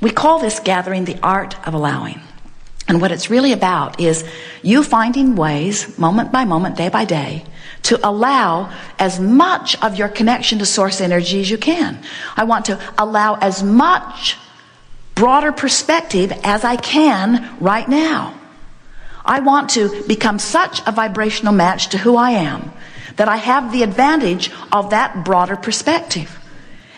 We call this gathering the art of allowing. And what it's really about is you finding ways, moment by moment, day by day, to allow as much of your connection to source energy as you can. I want to allow as much broader perspective as I can right now. I want to become such a vibrational match to who I am that I have the advantage of that broader perspective.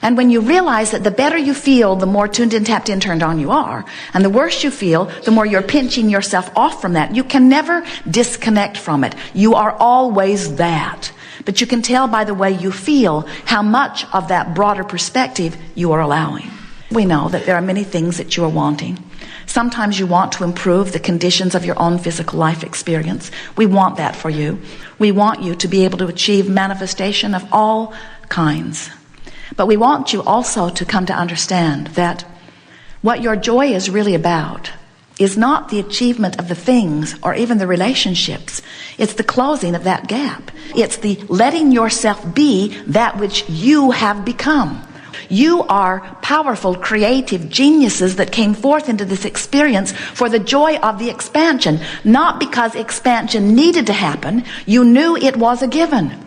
And when you realize that the better you feel, the more tuned in, tapped in, turned on you are, and the worse you feel, the more you're pinching yourself off from that. You can never disconnect from it. You are always that. But you can tell by the way you feel how much of that broader perspective you are allowing. We know that there are many things that you are wanting. Sometimes you want to improve the conditions of your own physical life experience. We want that for you. We want you to be able to achieve manifestation of all kinds. But we want you also to come to understand that what your joy is really about is not the achievement of the things or even the relationships. It's the closing of that gap. It's the letting yourself be that which you have become. You are powerful, creative geniuses that came forth into this experience for the joy of the expansion, not because expansion needed to happen. You knew it was a given.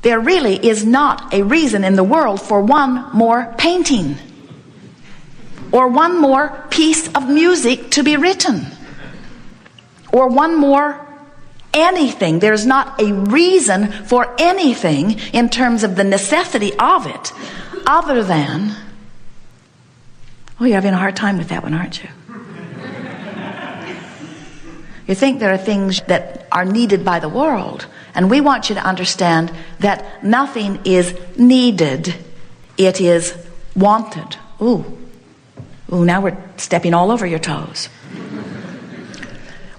There really is not a reason in the world for one more painting or one more piece of music to be written or one more anything. There's not a reason for anything in terms of the necessity of it other than, oh, you're having a hard time with that one, aren't you? You think there are things that are needed by the world. And we want you to understand that nothing is needed. It is wanted. Ooh, now we're stepping all over your toes.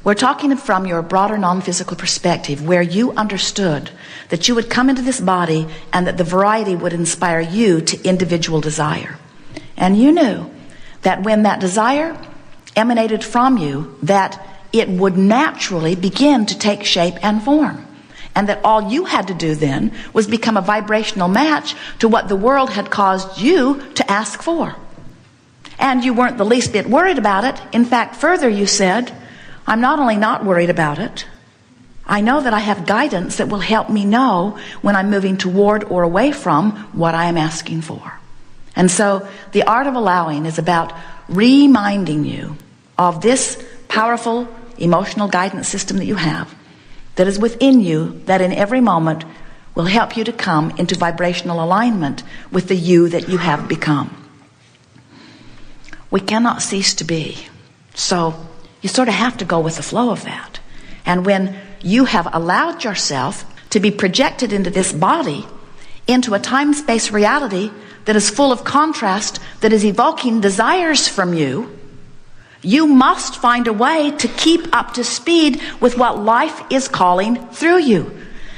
We're talking from your broader non-physical perspective where you understood that you would come into this body and that the variety would inspire you to individual desire. And you knew that when that desire emanated from you, that it would naturally begin to take shape and form. And that all you had to do then was become a vibrational match to what the world had caused you to ask for. And you weren't the least bit worried about it. In fact, further you said, I'm not only not worried about it, I know that I have guidance that will help me know when I'm moving toward or away from what I am asking for. And so the art of allowing is about reminding you of this powerful emotional guidance system that you have, that is within you, that in every moment will help you to come into vibrational alignment with the you that you have become. We cannot cease to be. So you sort of have to go with the flow of that. And when you have allowed yourself to be projected into this body, into a time-space reality that is full of contrast, that is evoking desires from you, you must find a way to keep up to speed with what life is calling through you.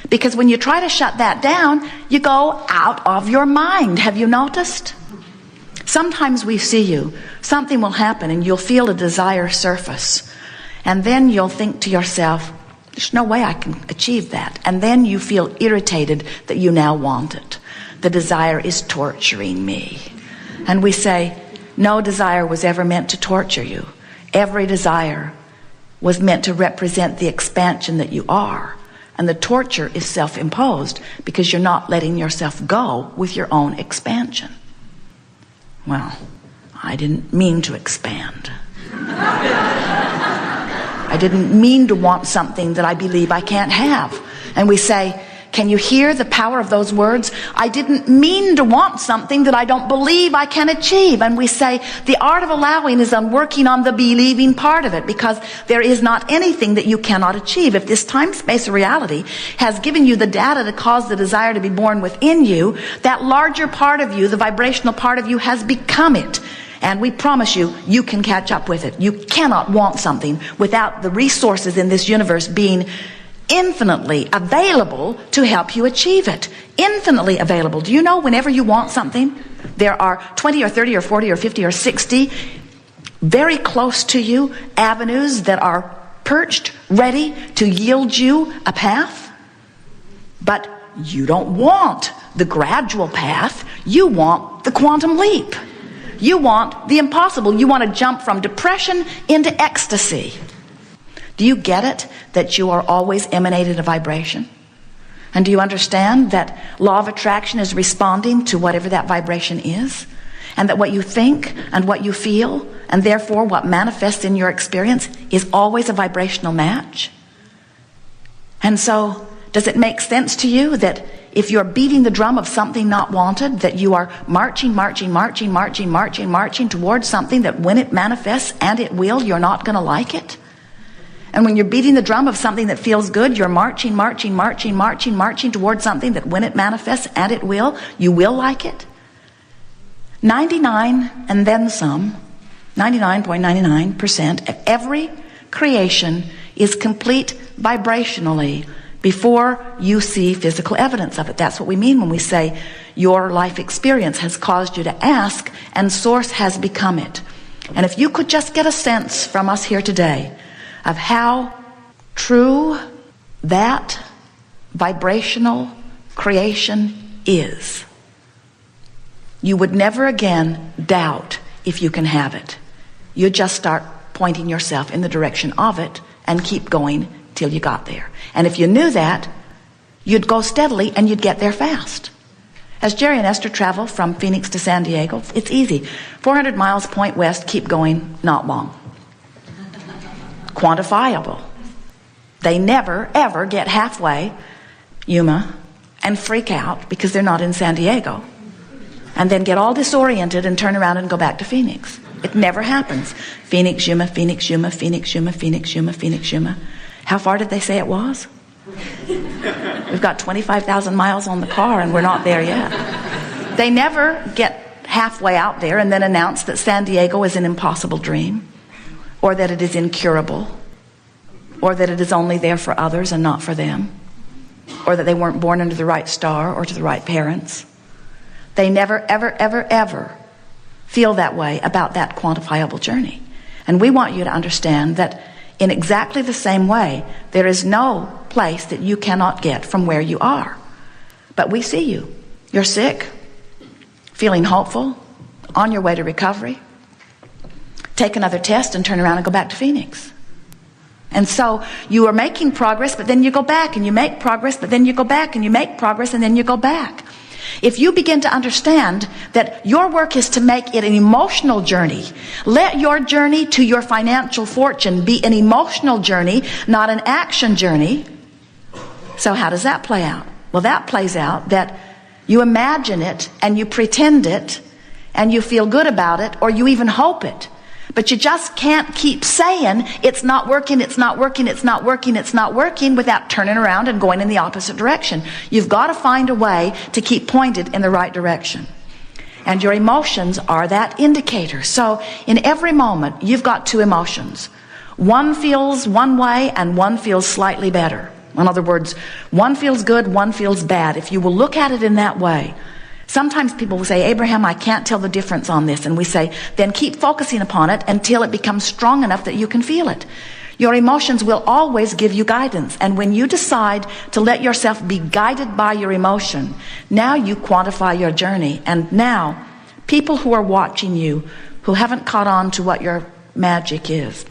Because when you try to shut that down, you go out of your mind. Have you noticed? Sometimes we see you. Something will happen and you'll feel a desire surface. And then you'll think to yourself, there's no way I can achieve that. And then you feel irritated that you now want it. The desire is torturing me. And we say, no desire was ever meant to torture you. Every desire was meant to represent the expansion that you are. And the torture is self-imposed because you're not letting yourself go with your own expansion. Well, I didn't mean to expand. I didn't mean to want something that I believe I can't have. And we say, can you hear the power of those words? I didn't mean to want something that I don't believe I can achieve. And we say the art of allowing is on working on the believing part of it, because there is not anything that you cannot achieve. If this time-space reality has given you the data to cause the desire to be born within you, that larger part of you, the vibrational part of you, has become it. And we promise you, you can catch up with it. You cannot want something without the resources in this universe being infinitely available to help you achieve it. Infinitely available. Do you know whenever you want something, there are 20 or 30 or 40 or 50 or 60 very close to you avenues that are perched, ready to yield you a path? But you don't want the gradual path. You want the quantum leap. You want the impossible. You want to jump from depression into ecstasy. Do you get it that you are always emanating a vibration? And do you understand that law of attraction is responding to whatever that vibration is? And that what you think and what you feel, and therefore what manifests in your experience, is always a vibrational match? And so, does it make sense to you that if you're beating the drum of something not wanted, that you are marching towards something that when it manifests, and it will, you're not going to like it? And when you're beating the drum of something that feels good, you're marching towards something that when it manifests, and it will, you will like it? 99 and then some, 99.99% of every creation is complete vibrationally before you see physical evidence of it. That's what we mean when we say your life experience has caused you to ask, and source has become it. And if you could just get a sense from us here today of how true that vibrational creation is, you would never again doubt if you can have it. You just start pointing yourself in the direction of it and keep going till you got there. And if you knew that, you'd go steadily and you'd get there fast. As Jerry and Esther travel from Phoenix to San Diego, it's easy. 400 miles point west, keep going, not long. Quantifiable. They never, ever get halfway, Yuma, and freak out because they're not in San Diego, and then get all disoriented and turn around and go back to Phoenix. It never happens. Phoenix, Yuma, Phoenix, Yuma, Phoenix, Yuma, Phoenix, Yuma, Phoenix, Yuma. How far did they say it was? We've got 25,000 miles on the car and we're not there yet. They never get halfway out there and then announce that San Diego is an impossible dream, or that it is incurable, or that it is only there for others and not for them, or that they weren't born into the right star or to the right parents. They never, ever, ever, ever feel that way about that quantifiable journey. And we want you to understand that in exactly the same way, there is no place that you cannot get from where you are. But we see you. You're sick, feeling hopeful, on your way to recovery. Take another test and turn around and go back to Phoenix. And so you are making progress, but then you go back, and you make progress, but then you go back, and you make progress, and then you go back. If you begin to understand that your work is to make it an emotional journey, let your journey to your financial fortune be an emotional journey, not an action journey. So how does that play out? Well, that plays out that you imagine it and you pretend it and you feel good about it, or you even hope it. But you just can't keep saying it's not working, it's not working, it's not working, it's not working without turning around and going in the opposite direction. You've got to find a way to keep pointed in the right direction. And your emotions are that indicator. So in every moment, you've got two emotions. One feels one way and one feels slightly better. In other words, one feels good, one feels bad. If you will look at it in that way. Sometimes people will say, Abraham, I can't tell the difference on this. And we say, then keep focusing upon it until it becomes strong enough that you can feel it. Your emotions will always give you guidance. And when you decide to let yourself be guided by your emotion, now you quantify your journey. And now, people who are watching you, who haven't caught on to what your magic is,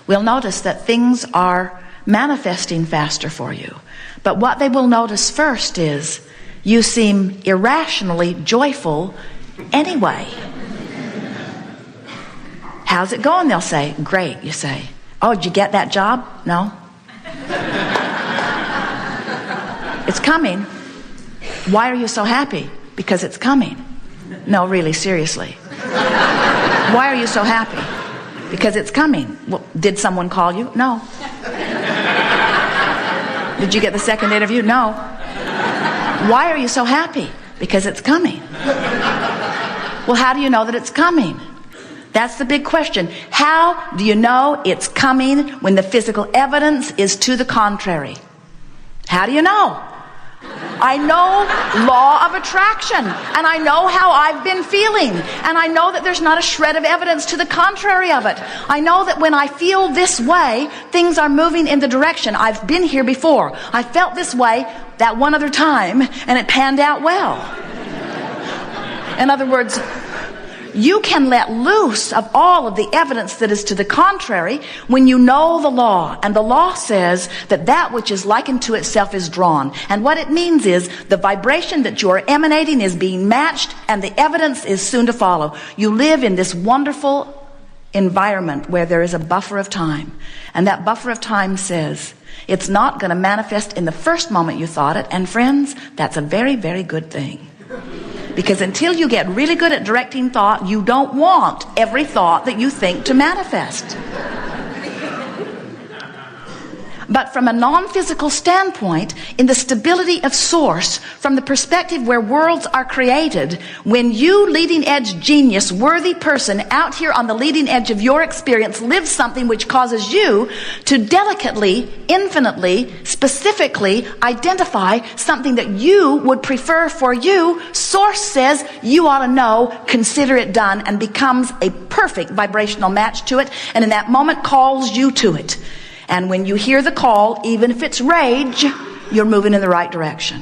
will notice that things are manifesting faster for you. But what they will notice first is, you seem irrationally joyful anyway. How's it going? They'll say, great. You say, oh, did you get that job? No. It's coming. Why are you so happy? Because it's coming. No, really, seriously. Why are you so happy? Because it's coming. Well, did someone call you? No. Did you get the second interview? No. Why are you so happy? Because it's coming. Well, how do you know that it's coming? That's the big question. How do you know it's coming when the physical evidence is to the contrary? How do you know? I know law of attraction, and I know how I've been feeling, and I know that there's not a shred of evidence to the contrary of it. I know that when I feel this way, things are moving in the direction. I've been here before. I felt this way that one other time, and it panned out well. In other words, You can let loose of all of the evidence that is to the contrary when you know the law. And the law says that that which is likened to itself is drawn. And what it means is the vibration that you are emanating is being matched, and the evidence is soon to follow. You live in this wonderful environment where there is a buffer of time. And that buffer of time says it's not going to manifest in the first moment you thought it. And friends, that's a very, very good thing. Because until you get really good at directing thought, you don't want every thought that you think to manifest. But from a non-physical standpoint, in the stability of source, from the perspective where worlds are created, when you, leading edge genius, worthy person, out here on the leading edge of your experience, live something which causes you to delicately, infinitely, specifically identify something that you would prefer for you, source says you ought to know, consider it done, and becomes a perfect vibrational match to it, and in that moment calls you to it. And when you hear the call, even if it's rage, you're moving in the right direction.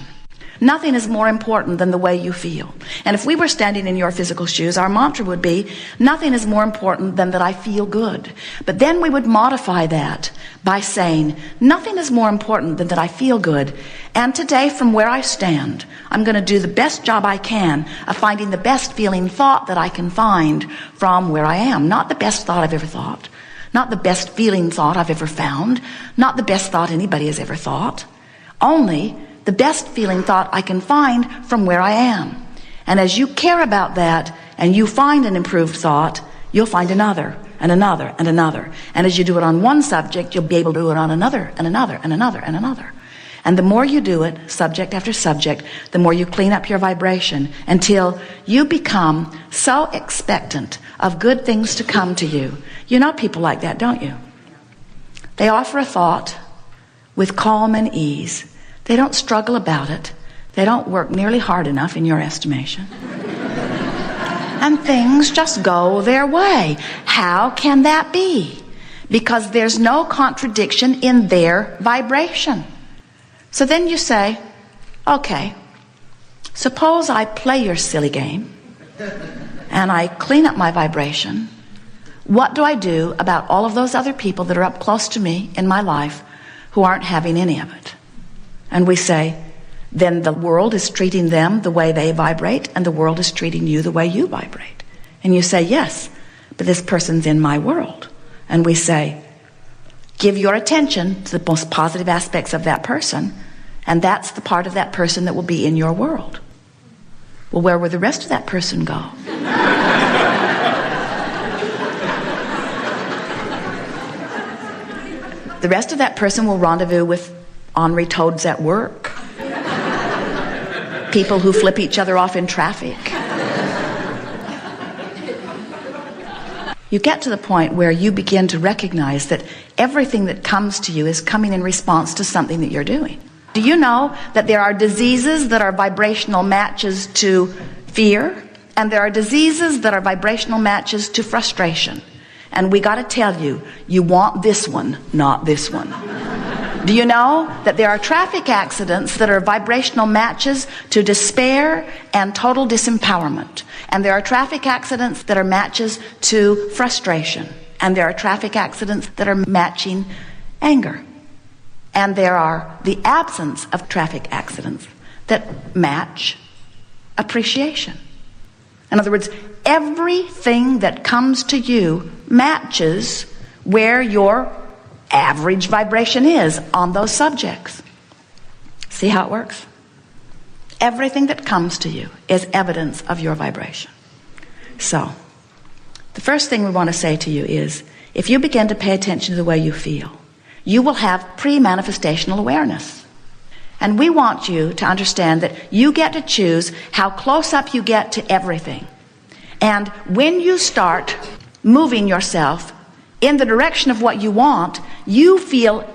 Nothing is more important than the way you feel. And if we were standing in your physical shoes, our mantra would be, nothing is more important than that I feel good. But then we would modify that by saying, nothing is more important than that I feel good. And today, from where I stand, I'm going to do the best job I can of finding the best feeling thought that I can find from where I am. Not the best thought I've ever thought. Not the best feeling thought I've ever found. Not the best thought anybody has ever thought. Only the best feeling thought I can find from where I am. And as you care about that and you find an improved thought, you'll find another and another and another. And as you do it on one subject, you'll be able to do it on another and another and another and another. And the more you do it, subject after subject, the more you clean up your vibration until you become so expectant of good things to come to you. You know people like that, don't you? They offer a thought with calm and ease. They don't struggle about it. They don't work nearly hard enough in your estimation. And things just go their way. How can that be? Because there's no contradiction in their vibration. So then you say, okay, suppose I play your silly game and I clean up my vibration. What do I do about all of those other people that are up close to me in my life who aren't having any of it? And we say, then the world is treating them the way they vibrate, and the world is treating you the way you vibrate. And you say, yes, but this person's in my world. And we say, give your attention to the most positive aspects of that person, and that's the part of that person that will be in your world. Well, where will the rest of that person go? The rest of that person will rendezvous with ornery toads at work, people who flip each other off in traffic. You get to the point where you begin to recognize that everything that comes to you is coming in response to something that you're doing. Do you know that there are diseases that are vibrational matches to fear, and there are diseases that are vibrational matches to frustration? And we got to tell you, you want this one, not this one. Do you know that there are traffic accidents that are vibrational matches to despair and total disempowerment? And there are traffic accidents that are matches to frustration. And there are traffic accidents that are matching anger. And there are the absence of traffic accidents that match appreciation. In other words, everything that comes to you matches where your average vibration is on those subjects. See how it works? Everything that comes to you is evidence of your vibration. So, the first thing we want to say to you is, if you begin to pay attention to the way you feel, you will have pre-manifestational awareness. And we want you to understand that you get to choose how close up you get to everything. And when you start moving yourself in the direction of what you want, you feel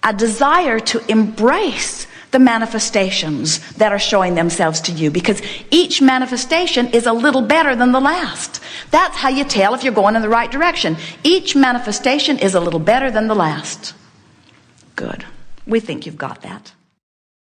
a desire to embrace the manifestations that are showing themselves to you, because each manifestation is a little better than the last. That's how you tell if you're going in the right direction. Each manifestation is a little better than the last. Good. We think you've got that.